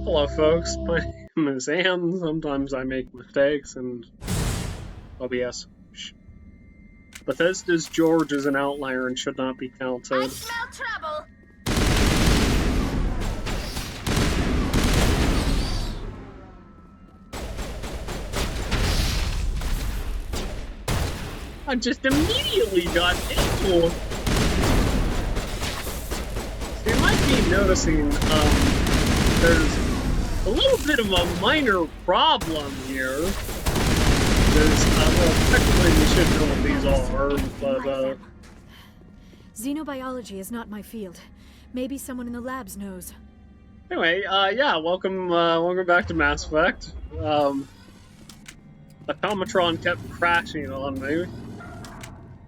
Hello, folks. My name is Ann. Sometimes I make mistakes, and OBS. Shh. Bethesda's George is an outlier and should not be counted. I smell trouble. I just immediately got able. So you might be noticing, there's a little bit of a minor problem here. There's, well, technically we should know what these are, but, Xenobiology is not my field. Maybe someone in the labs knows. Anyway, yeah, welcome back to Mass Effect. Automatron kept crashing on me.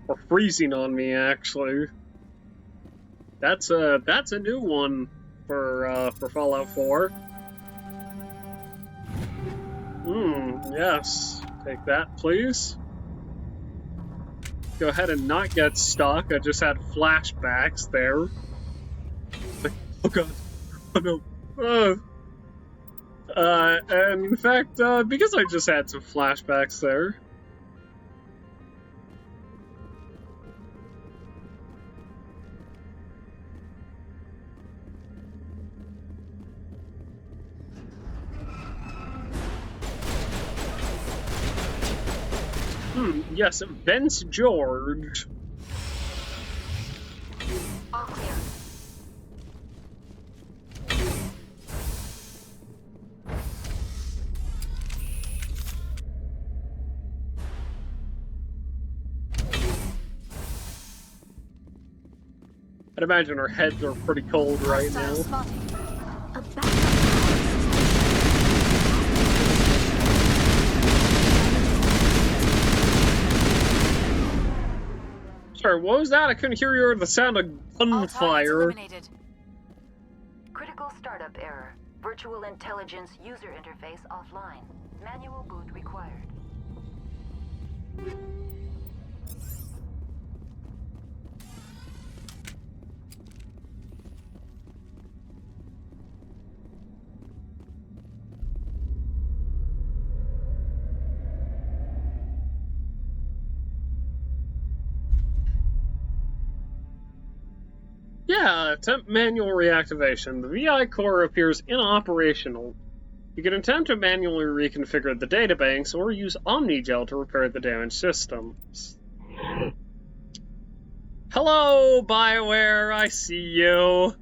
Or freezing on me, actually. That's a new one for Fallout 4. Yes. Take that, please. Go ahead and not get stuck. I just had flashbacks there. Oh god. Oh no. And in fact, because I just had some flashbacks there. Yes, Vince George. All clear. I'd imagine our heads are pretty cold right now. A backup. Sorry, what was that? I couldn't hear you. The sound of gunfire. Critical startup error. Virtual intelligence user interface offline. Manual boot required. Yeah, attempt manual reactivation. The VI core appears inoperational. You can attempt to manually reconfigure the databanks or use OmniGel to repair the damaged systems. Hello, BioWare, I see you.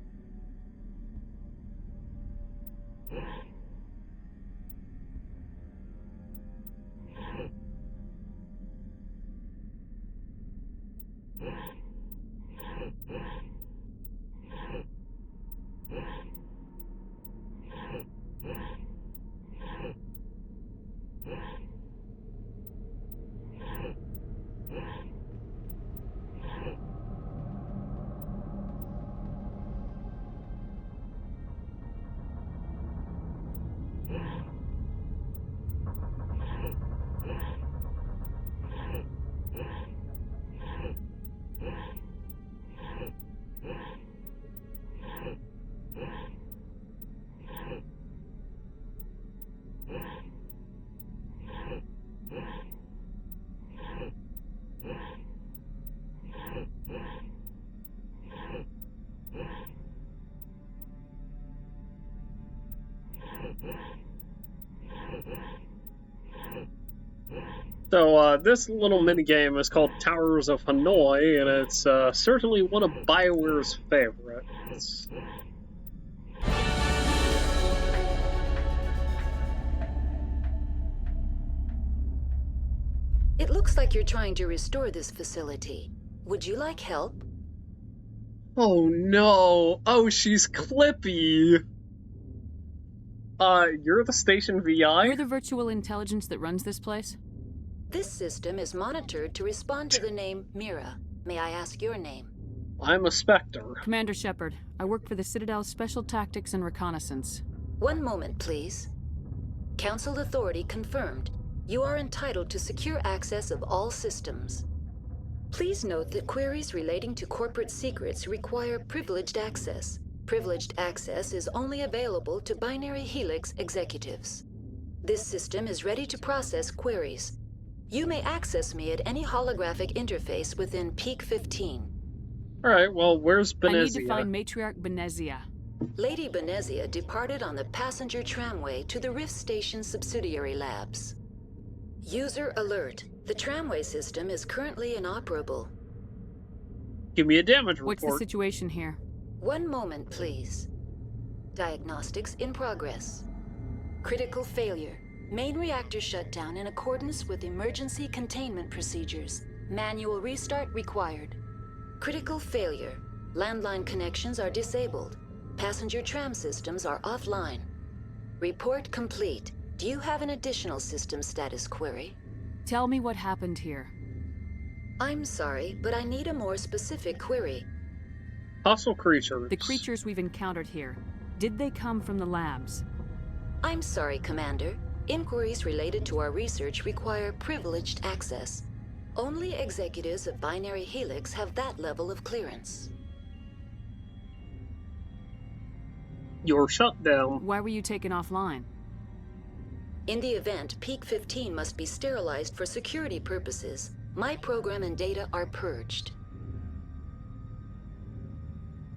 So, this little minigame is called Towers of Hanoi, and it's certainly one of BioWare's favorites. It looks like you're trying to restore this facility. Would you like help? Oh no! Oh, she's Clippy! You're the station VI? You're the virtual intelligence that runs this place? This system is monitored to respond to the name Mira. May I ask your name? I'm a Spectre. Commander Shepard. I work for the Citadel's Special Tactics and Reconnaissance. One moment, please. Council authority confirmed. You are entitled to secure access of all systems. Please note that queries relating to corporate secrets require privileged access. Privileged access is only available to Binary Helix executives. This system is ready to process queries. You may access me at any holographic interface within Peak 15. Alright, well, where's I need to Benezia? find Matriarch Benezia. Lady Benezia departed on the passenger tramway to the Rift Station subsidiary labs. User alert. The tramway system is currently inoperable. Give me a damage What's the report. situation here? One moment, please. Diagnostics in progress. Critical failure. Main reactor shut down in accordance with emergency containment procedures. Manual restart required. Critical failure. Landline connections are disabled. Passenger tram systems are offline. Report complete. Do you have an additional system status query? Tell me what happened here. I'm sorry, but I need a more specific query. Hostile creatures. The creatures we've encountered here, did they come from the labs? I'm sorry, Commander. Inquiries related to our research require privileged access. Only executives of Binary Helix have that level of clearance. You're shut down. Why were you taken offline? In the event, Peak 15 must be sterilized for security purposes. My program and data are purged.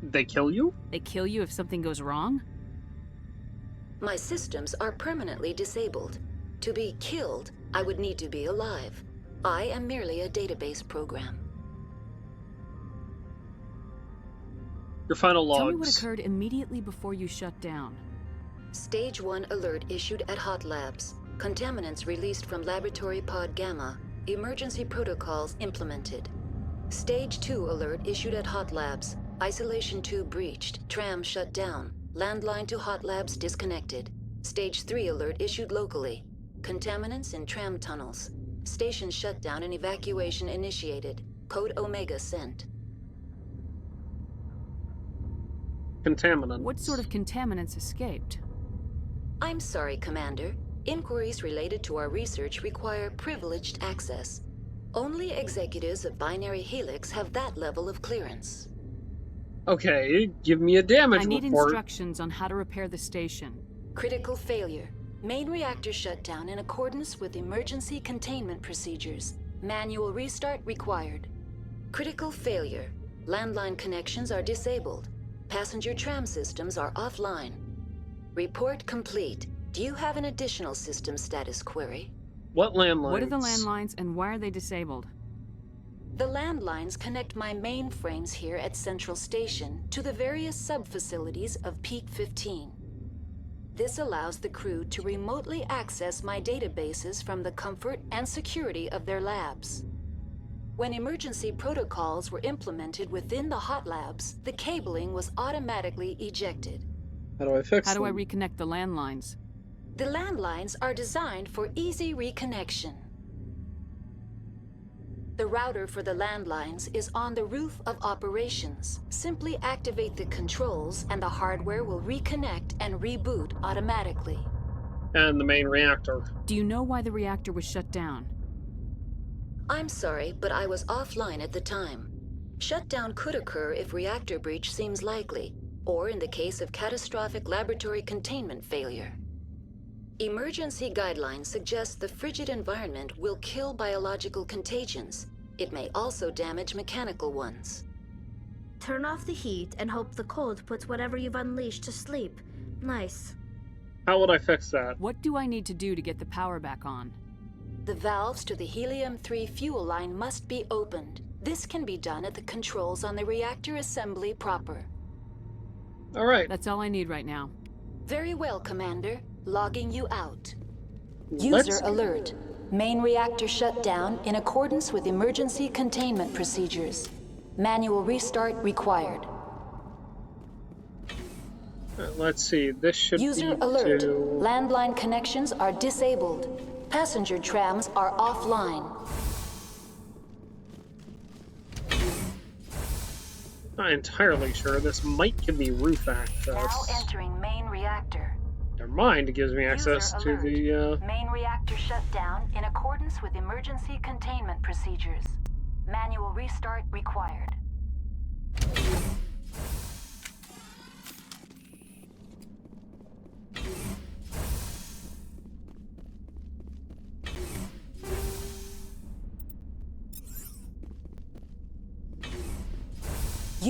They kill you? They kill you if something goes wrong? My systems are permanently disabled. To be killed, I would need to be alive. I am merely a database program. Your final logs. Tell me what occurred immediately before you shut down. Stage 1 alert issued at Hot Labs. Contaminants released from Laboratory Pod Gamma. Emergency protocols implemented. Stage 2 alert issued at Hot Labs. Isolation tube breached. Tram shut down. Landline to Hot Labs disconnected. Stage 3 alert issued locally. Contaminants in tram tunnels. Station shutdown and evacuation initiated. Code Omega sent. Contaminants. What sort of contaminants escaped? I'm sorry, Commander. Inquiries related to our research require privileged access. Only executives of Binary Helix have that level of clearance. Okay, give me a damage I need report. instructions on how to repair the station. Critical failure. Main reactor shut down in accordance with emergency containment procedures. Manual restart required. Critical failure. Landline connections are disabled. Passenger tram systems are offline. Report complete. Do you have an additional system status query? What landlines? What are the landlines and why are they disabled? The landlines connect my mainframes here at Central Station to the various sub-facilities of Peak 15. This allows the crew to remotely access my databases from the comfort and security of their labs. When emergency protocols were implemented within the hot labs, the cabling was automatically ejected. How do I fix How do I them? reconnect the landlines? The landlines are designed for easy reconnection. The router for the landlines is on the roof of operations. Simply activate the controls and the hardware will reconnect and reboot automatically. And the main reactor. Do you know why the reactor was shut down? I'm sorry, but I was offline at the time. Shutdown could occur if reactor breach seems likely, or in the case of catastrophic laboratory containment failure. Emergency guidelines suggest the frigid environment will kill biological contagions. It may also damage mechanical ones. Turn off the heat and hope the cold puts whatever you've unleashed to sleep. Nice. How would I fix that? What do I need to do to get the power back on? The valves to the helium-3 fuel line must be opened. This can be done at the controls on the reactor assembly proper. Alright. That's all I need right now. Very well, Commander. Logging you out. Let's- User alert. Main reactor shut down in accordance with emergency containment procedures. Manual restart required. Let's see. This should User be alert. to... Landline connections are disabled. Passenger trams are offline. Not entirely sure. This might give me roof access. Now entering main reactor. Never mind, it gives me access User to the, Main reactor shut down in accordance with emergency containment procedures. Manual restart required.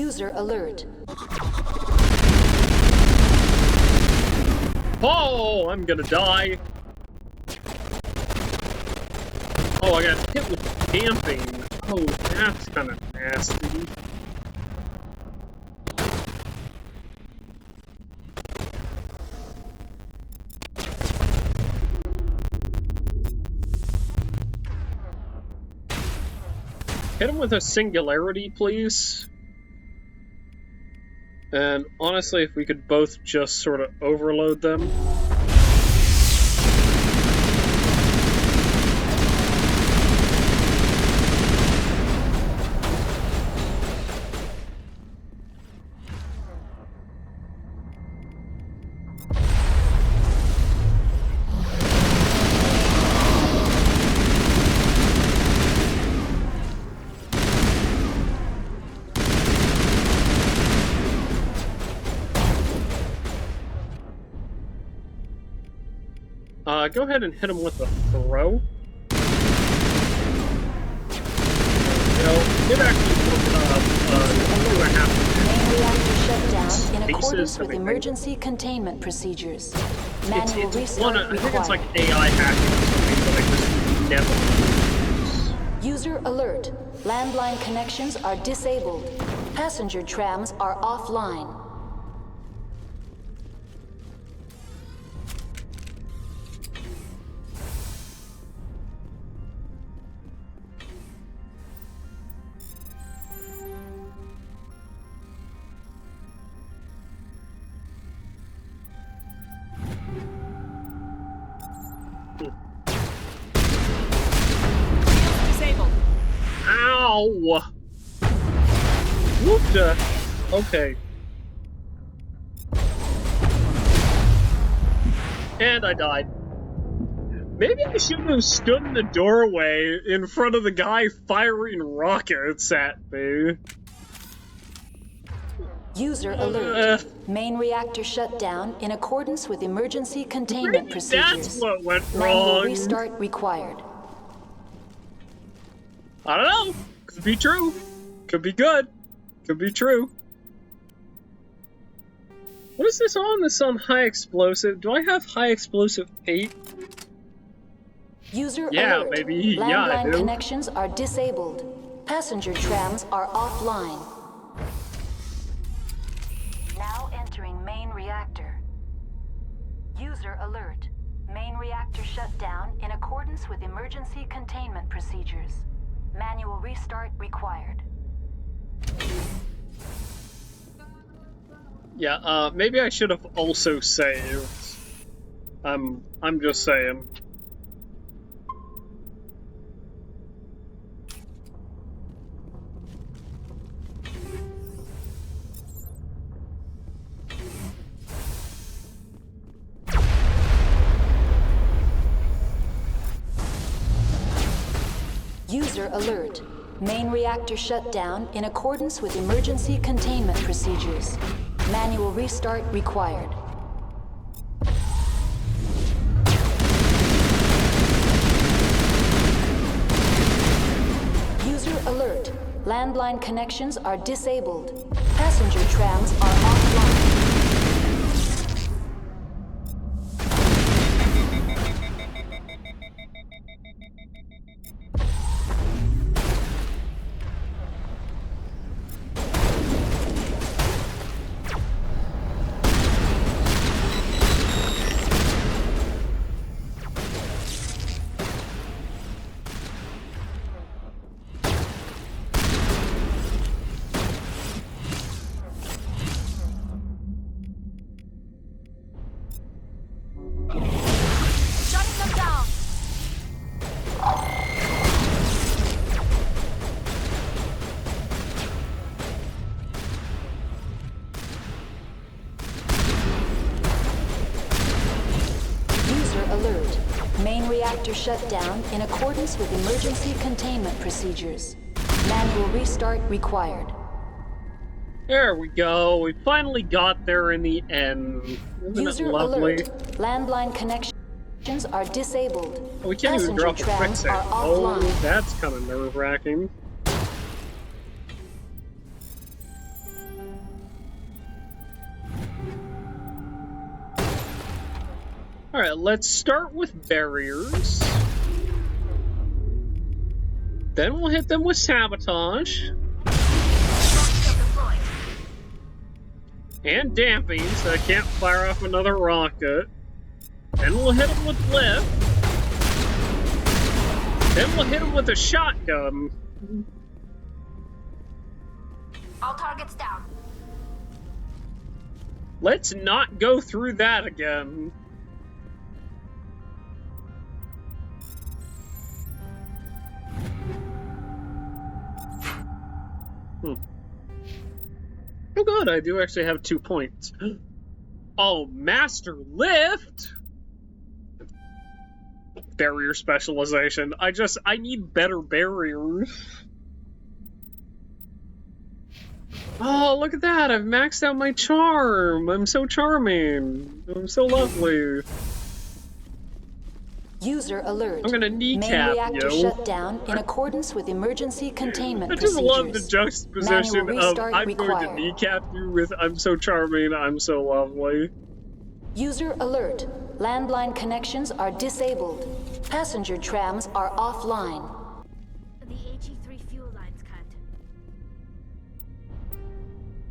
User alert. Oh, I'm gonna die. Oh, I got hit with damping. Oh, that's kind of nasty. Hit him with a singularity, please. And honestly, if we could both just sort of overload them. Go ahead and hit him with a throw. You know, it actually worked Main reactor shut down in Pieces accordance with of it. emergency containment procedures. It's Manual one, restart I think it's like required. AI hacking or something, but I just never use. User alert. Landline connections are disabled. Passenger trams are offline. Disabled. Ow! Whoopta! Okay. And I died. Maybe I shouldn't have stood in the doorway in front of the guy firing rockets at me. User alert. Main reactor shut down in accordance with emergency containment Maybe procedures. that's what went Manual wrong. restart required. I don't know. Could be true. Could be good. Could be true. What is this on? This on high explosive. Do I have high explosive 8? User Yeah, alert. maybe. Yeah, I Landline do. connections are disabled. Passenger trams are offline. Now entering main reactor. User alert. Main reactor shut down in accordance with emergency containment procedures. Manual restart required. Yeah, maybe I should have also saved. I'm just saying. User alert. Main reactor shut down in accordance with emergency containment procedures. Manual restart required. User alert. Landline connections are disabled. Passenger trams are offline. Shutting them down. User alert. Main reactor shut down in accordance with emergency containment procedures. Manual restart required. There we go. We finally got there in the end. Isn't User it lovely? alert. Landline connections are disabled. We can't even Passenger drop a trams quicksand. are Oh, offline. that's kind of nerve-wracking. Alright, let's start with barriers. Then we'll hit them with sabotage. And damping, so they can't fire off another rocket. Then we'll hit them with lift. Then we'll hit them with a shotgun. All targets down. Let's not go through that again. Oh good, I do actually have 2 points. Oh, Master Lift! Barrier specialization. I need better barriers. Oh, look at that! I've maxed out my charm! I'm so charming! I'm so lovely! User alert. I'm gonna Main kneecap reactor you. shut down in accordance with emergency containment I just procedures. love the juxtaposition Manual of restart I'm going required. to kneecap you with I'm so charming, I'm so lovely. User alert. Landline connections are disabled. Passenger trams are offline. The E23 fuel line's cut.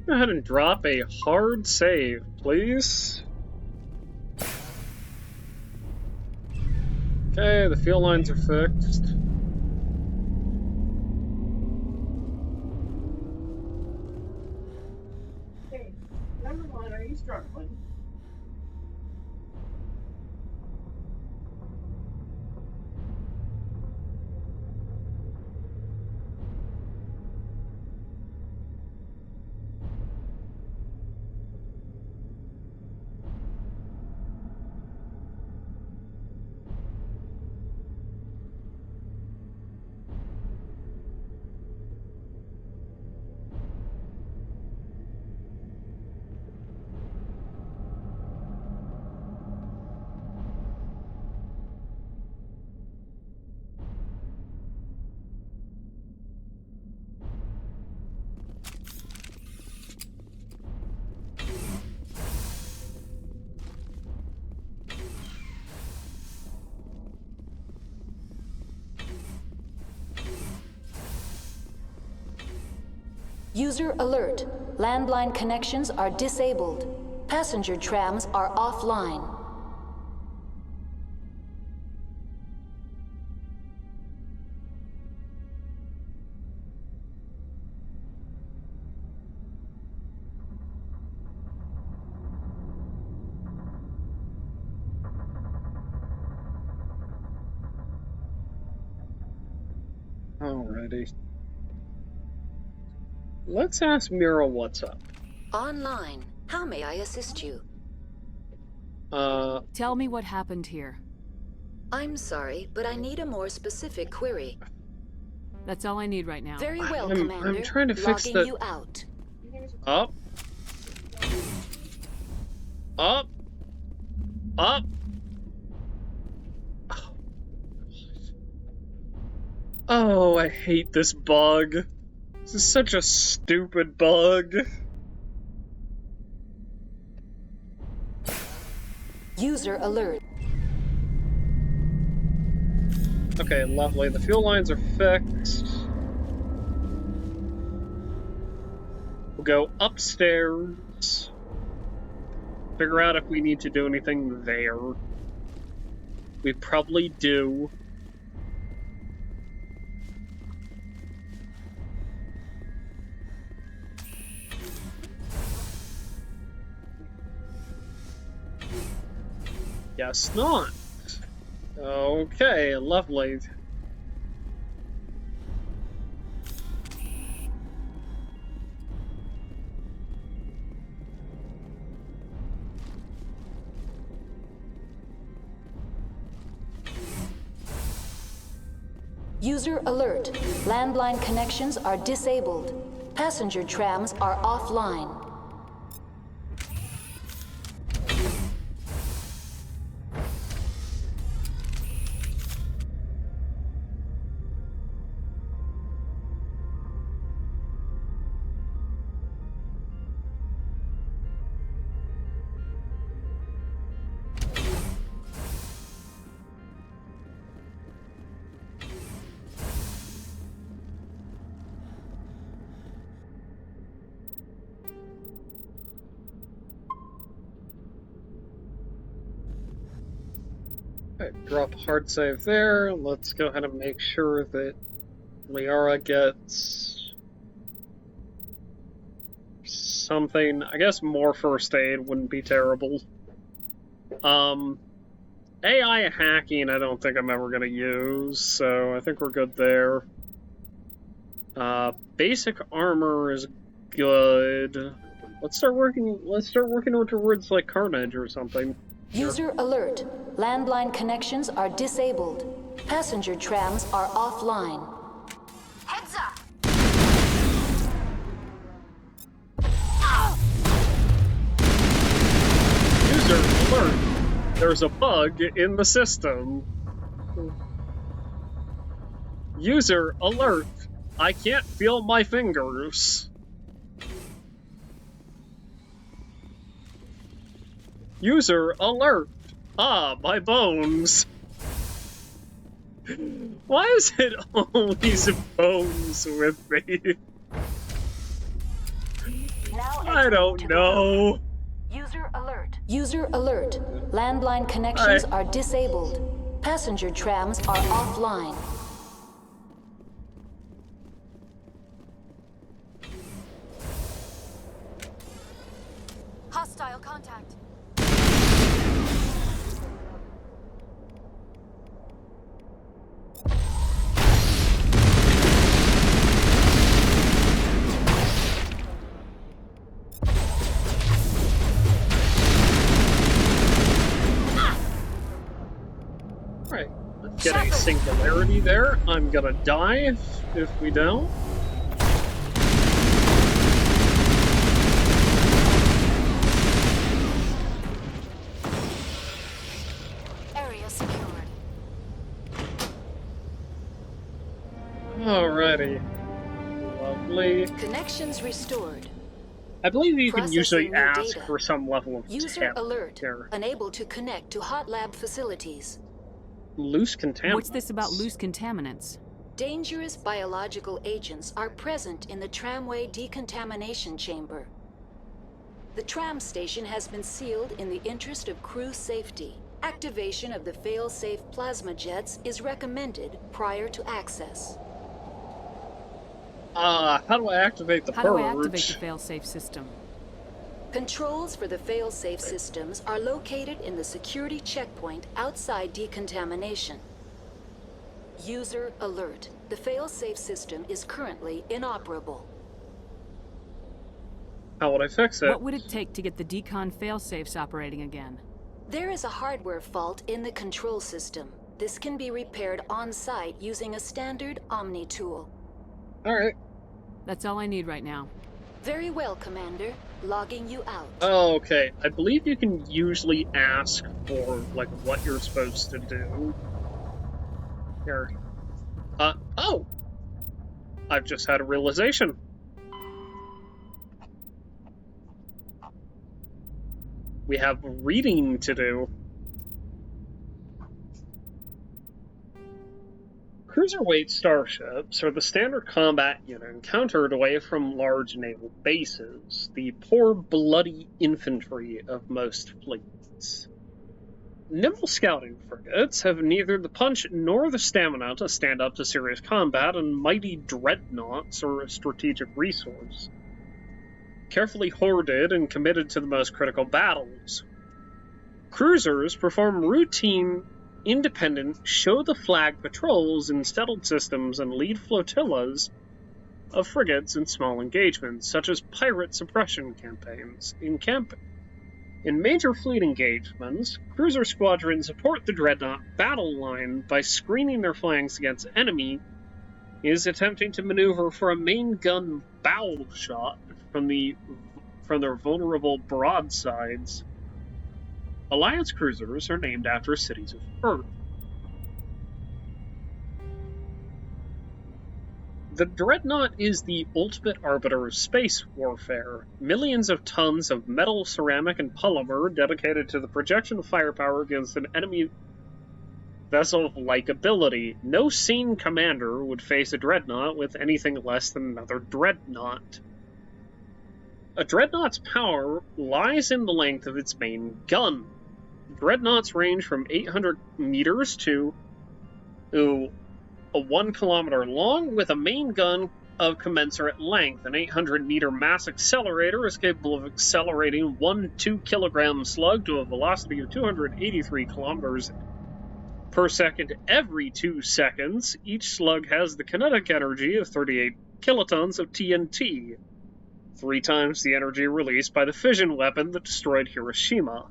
Go ahead and drop a hard save, please. Okay, the fuel lines are fixed. Hey, never mind, are you struggling? User alert. Landline connections are disabled. Passenger trams are offline. Alrighty. Let's ask Mira what's up. Online. How may I assist you? Tell me what happened here. I'm sorry, but I need a more specific query. That's all I need right now. Very well, I'm Commander. trying to fix Logging the- you out. Up. Up. Up. Oh, I hate this bug. This is such a stupid bug. User alert. Okay, lovely. The fuel lines are fixed. We'll go upstairs. Figure out if we need to do anything there. We probably do. Guess not. Okay, lovely. User alert. Landline connections are disabled. Passenger trams are offline. Alright, drop a hard save there. Let's go ahead and make sure that Liara gets something. I guess more first aid wouldn't be terrible. AI hacking I don't think I'm ever going to use, so I think we're good there. Basic armor is good. Let's start working towards like Carnage or something. User alert. Landline connections are disabled. Passenger trams are offline. Heads up! User alert. There's a bug in the system. User alert. I can't feel my fingers. User alert. Ah, my bones. Why is it always bones with me? I don't know. User alert. User alert. Landline connections are disabled. Passenger trams are offline. Hostile contact. Right, let's get a singularity there. I'm gonna die if we don't. Area secured. Alrighty. Lovely. Connections restored. I believe you can Processing usually new ask data. for some level of User tip alert. here. Unable to connect to hot lab facilities. Loose contaminants. What's this about loose contaminants? Dangerous biological agents are present in the tramway decontamination chamber. The tram station has been sealed in the interest of crew safety. Activation of the fail-safe plasma jets is recommended prior to access. How do I activate the How purge? do I activate the failsafe system? Controls for the fail-safe systems are located in the security checkpoint outside decontamination. User alert. The fail-safe system is currently inoperable. How would I fix it? What would it take to get the decon failsafes operating again? There is a hardware fault in the control system. This can be repaired on-site using a standard Omni tool. Alright. That's all I need right now. Very well, Commander. Logging you out. Oh, okay. I believe you can usually ask for, like, what you're supposed to do. Here. Oh! I've just had a realization. We have reading to do. Cruiserweight starships are the standard combat unit encountered away from large naval bases, the poor, bloody infantry of most fleets. Nimble scouting frigates have neither the punch nor the stamina to stand up to serious combat, and mighty dreadnoughts are a strategic resource, carefully hoarded and committed to the most critical battles. Cruisers perform routine, independent, show-the-flag patrols in settled systems and lead flotillas of frigates in small engagements, such as pirate suppression campaigns. In major fleet engagements, cruiser squadrons support the dreadnought battle line by screening their flanks against enemy is attempting to maneuver for a main gun bow shot from their vulnerable broadsides. Alliance cruisers are named after cities of Earth. The Dreadnought is the ultimate arbiter of space warfare. Millions of tons of metal, ceramic, and polymer dedicated to the projection of firepower against an enemy vessel of like ability. No sane commander would face a Dreadnought with anything less than another Dreadnought. A Dreadnought's power lies in the length of its main gun. Dreadnoughts range from 800 meters to a 1 kilometer long, with a main gun of commensurate length. An 800-meter mass accelerator is capable of accelerating one 2-kilogram slug to a velocity of 283 kilometers per second every 2 seconds. Each slug has the kinetic energy of 38 kilotons of TNT, 3 times the energy released by the fission weapon that destroyed Hiroshima.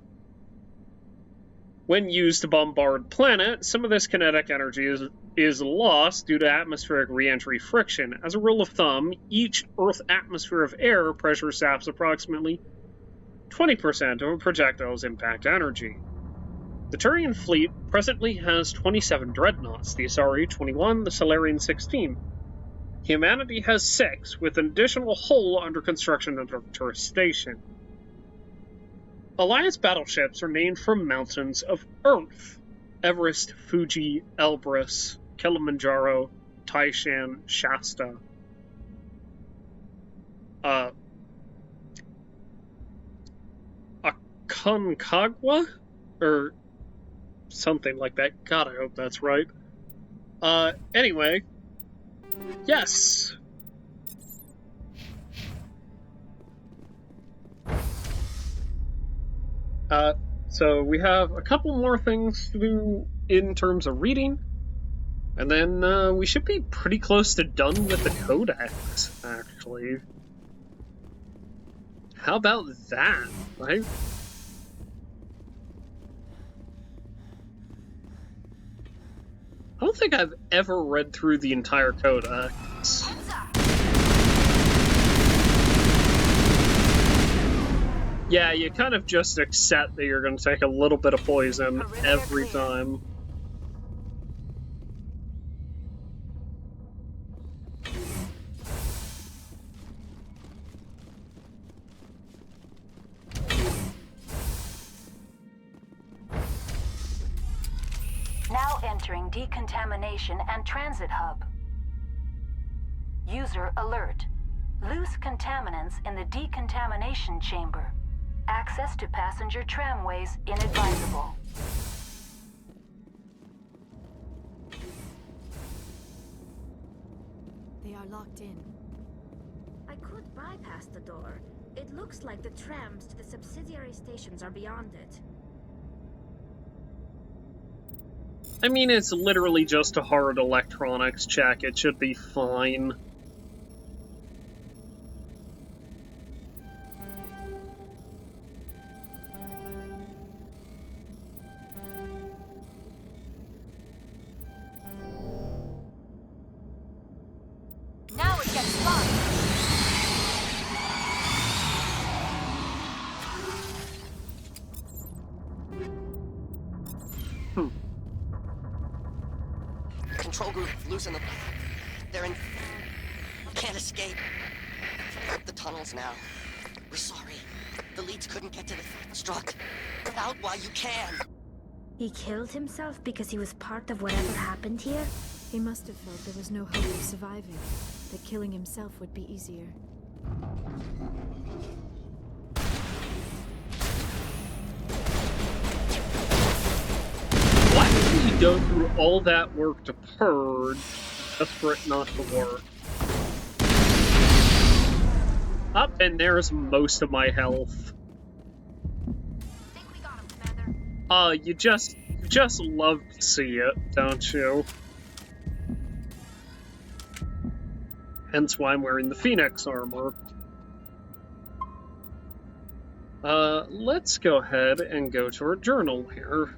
When used to bombard planet, some of this kinetic energy is lost due to atmospheric re-entry friction. As a rule of thumb, each Earth atmosphere of air pressure saps approximately 20% of a projectile's impact energy. The Turian fleet presently has 27 dreadnoughts, the Asari 21, the Solarian 16. Humanity has 6, with an additional hull under construction at Arcturus Station. Alliance battleships are named from mountains of Earth: Everest, Fuji, Elbrus, Kilimanjaro, Taishan, Shasta. Aconcagua? Or something like that. God, I hope that's right. Anyway. Yes! So we have a couple more things to do in terms of reading, and then we should be pretty close to done with the codex, actually. How about that, right? I don't think I've ever read through the entire codex. Yeah, you kind of just accept that you're going to take a little bit of poison every time. Now entering decontamination and transit hub. User alert. Loose contaminants in the decontamination chamber. Access to passenger tramways inadvisable. They are locked in. I could bypass the door. It looks like the trams to the subsidiary stations are beyond it. I mean, it's literally just a hard electronics check. It should be fine. Now it gets fun. Control group, loosen them. They're in... Can't escape. The tunnels now. We're sorry. The leads couldn't get to the struck. Get out while you can. He killed himself because he was part of whatever happened here? He must have felt there was no hope of surviving, that killing himself would be easier. Why did he go through all that work to purge just for it not to work? Up, and there's most of my health. Think we got him, Commander. You just love to see it, don't you? Hence why I'm wearing the Phoenix armor. Let's go ahead and go to our journal here.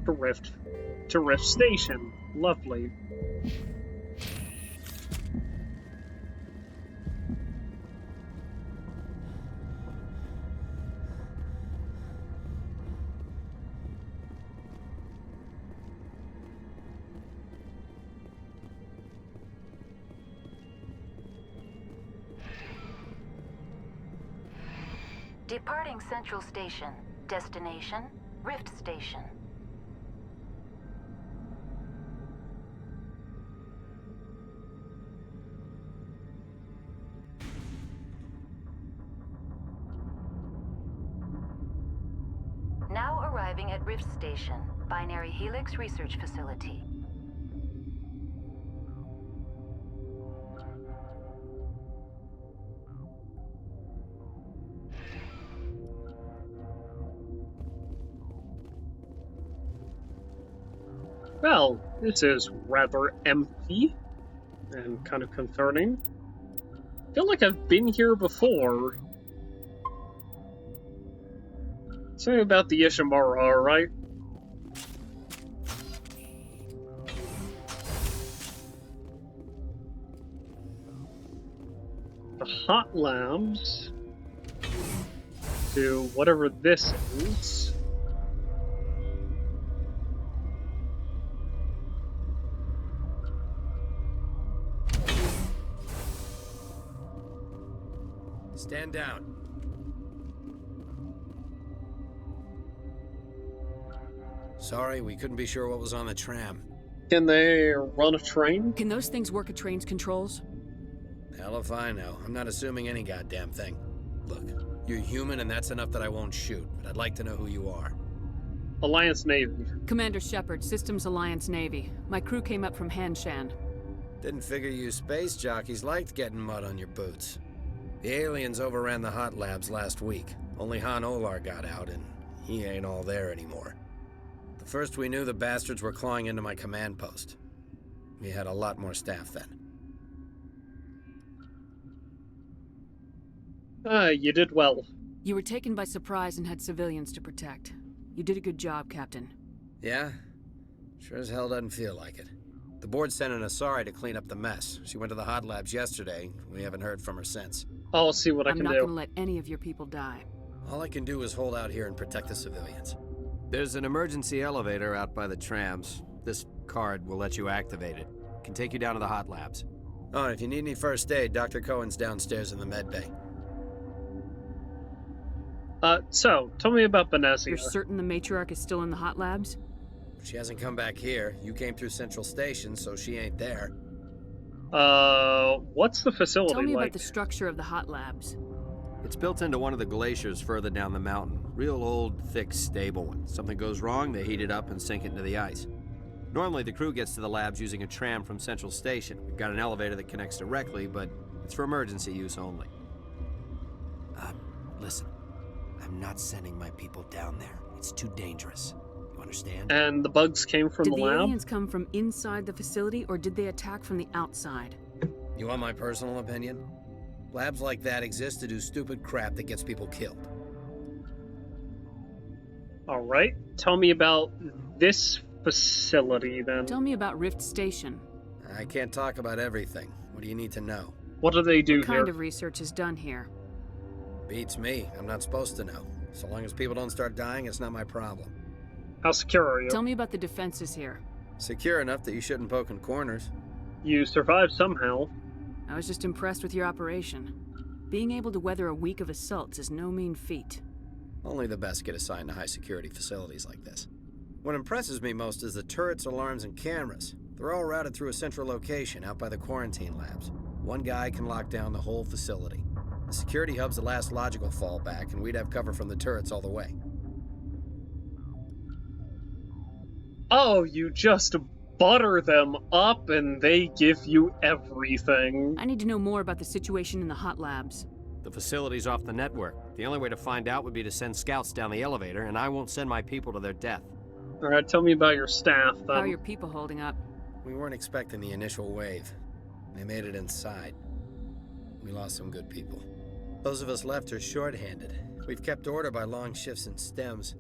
To Rift Station. Lovely. Departing Central Station. Destination, Rift Station. arriving at Rift Station, Binary Helix Research Facility. Well, this is rather empty and kind of concerning. I feel like I've been here before. Something about the Ishimura, right? The hot labs to whatever this is. Stand down. Sorry, we couldn't be sure what was on the tram. Can they run a train? Can those things work at train's controls? Hell if I know. I'm not assuming any goddamn thing. Look, you're human and that's enough that I won't shoot, but I'd like to know who you are. Alliance Navy. Commander Shepard, Systems Alliance Navy. My crew came up from Hanshan. Didn't figure you space jockeys liked getting mud on your boots. The aliens overran the hot labs last week. Only Han Olar got out, and he ain't all there anymore. The first we knew, the bastards were clawing into my command post. We had a lot more staff then. You did well. You were taken by surprise and had civilians to protect. You did a good job, Captain. Yeah? Sure as hell doesn't feel like it. The board sent an Asari to clean up the mess. She went to the hot labs yesterday. We haven't heard from her since. I'll see what I I'm can not do. gonna let any of your people die. All I can do is hold out here and protect the civilians. There's an emergency elevator out by the trams. This card will let you activate it. Can take you down to the hot labs. Oh, and if you need any first aid, Dr. Cohen's downstairs in the med bay. So, tell me about Benezia. You're certain the matriarch is still in the hot labs? She hasn't come back here. You came through Central Station, so she ain't there. What's the facility Tell me like? about the structure of the hot labs. It's built into one of the glaciers further down the mountain. Real old, thick, stable one. Something goes wrong, they heat it up and sink it into the ice. Normally, the crew gets to the labs using a tram from Central Station. We've got an elevator that connects directly, but it's for emergency use only. Listen. I'm not sending my people down there. It's too dangerous. You understand? And the bugs came from Did the the lab? aliens come from inside the facility, or did they attack from the outside? You want my personal opinion? Labs like that exist to do stupid crap that gets people killed. Alright, tell me about this facility then. Tell me about Rift Station. I can't talk about everything. What do you need to know? What do they do What here? kind of research is done here? Beats me. I'm not supposed to know. So long as people don't start dying, it's not my problem. How secure are you? Tell me about the defenses here. Secure enough that you shouldn't poke in corners. You survived somehow. I was just impressed with your operation. Being able to weather a week of assaults is no mean feat. Only the best get assigned to high-security facilities like this. What impresses me most is the turrets, alarms, and cameras. They're all routed through a central location out by the quarantine labs. One guy can lock down the whole facility. The security hub's the last logical fallback, and we'd have cover from the turrets all the way. Oh, you just butter them up and they give you everything. I need to know more about the situation in the hot labs. The facility's off the network. The only way to find out would be to send scouts down the elevator, and I won't send my people to their death. Alright, tell me about your staff then. How are your people holding up? We weren't expecting the initial wave. They made it inside. We lost some good people. Those of us left are short-handed. We've kept order by long shifts and stems.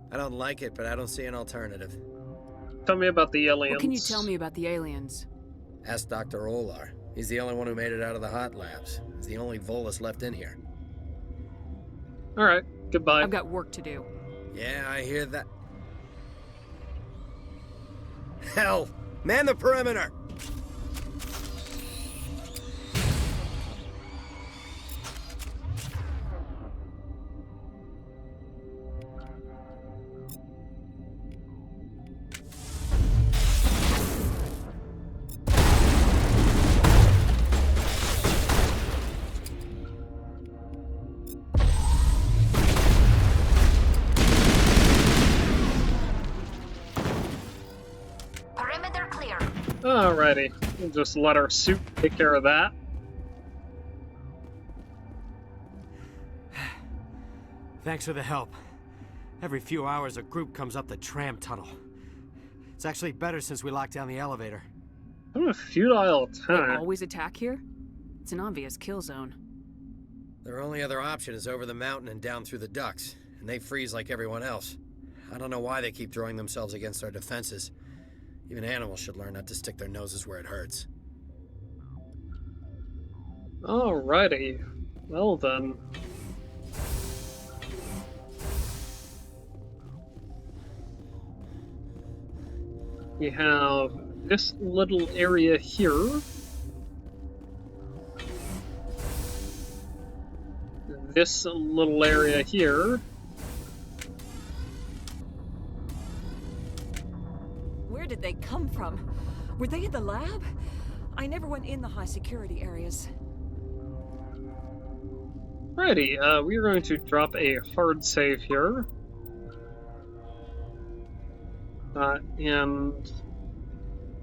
I don't like it, but I don't see an alternative. Tell me about the aliens. What can you tell me about the aliens? Ask Dr. Olar. He's the only one who made it out of the hot labs. He's the only Volus left in here. Alright, goodbye. I've got work to do. Yeah, I hear that. Hell! Man the perimeter! Alrighty, we'll just let our suit take care of that. Thanks for the help. Every few hours, a group comes up the tram tunnel. It's actually better since we locked down the elevator. What a futile They time. always attack here? It's an obvious kill zone. Their only other option is over the mountain and down through the ducts, and they freeze like everyone else. I don't know why they keep throwing themselves against our defenses. Even animals should learn not to stick their noses where it hurts. Alrighty, well then. We have this little area here. This little area here. Where did they come from? Were they in the lab? I never went in the high security areas. Righty, we are going to drop a hard save here. And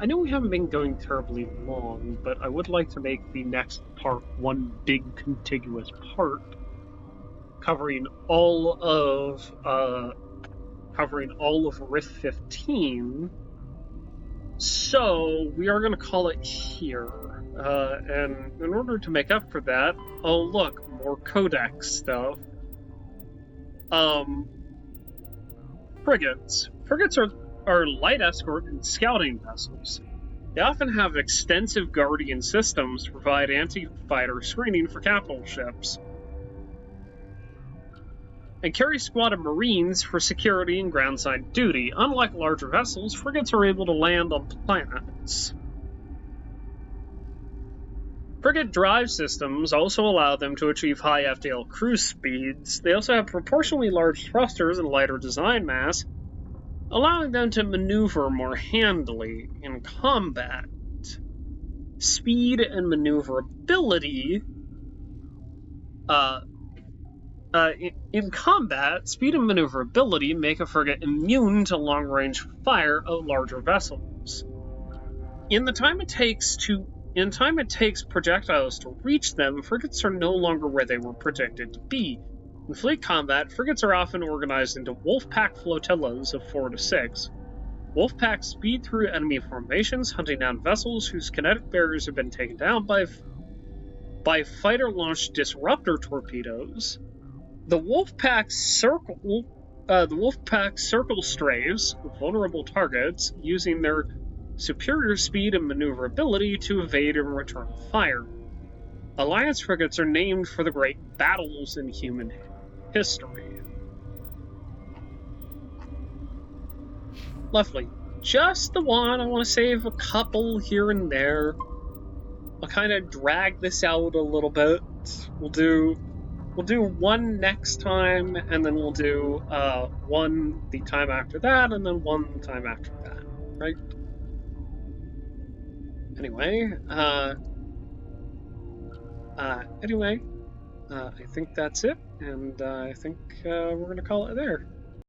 I know we haven't been going terribly long, but I would like to make the next part one big contiguous part, covering all of Rift 15. So we are going to call it here, and in order to make up for that, oh look, more codex stuff. Frigates. Frigates are light escort and scouting vessels. They often have extensive guardian systems to provide anti-fighter screening for capital ships, and carry a squad of Marines for security and groundside duty. Unlike larger vessels, frigates are able to land on planets. Frigate drive systems also allow them to achieve high FTL cruise speeds. They also have proportionally large thrusters and lighter design mass, allowing them to maneuver more handily in combat. Speed and maneuverability. In combat, speed and maneuverability make a frigate immune to long-range fire of larger vessels. In time it takes projectiles to reach them, frigates are no longer where they were predicted to be. In fleet combat, frigates are often organized into wolf-pack flotillas of 4 to 6. Wolf-packs speed through enemy formations, hunting down vessels whose kinetic barriers have been taken down by fighter-launched disruptor torpedoes. The Wolf-pack circle straves vulnerable targets, using their superior speed and maneuverability to evade and return fire. Alliance frigates are named for the great battles in human history. Lovely. Just the one. I want to save a couple here and there. I'll kind of drag this out a little bit. We'll do one next time, and then we'll do one the time after that, and then one time after that, right? Anyway, I think that's it, and I think we're gonna call it there.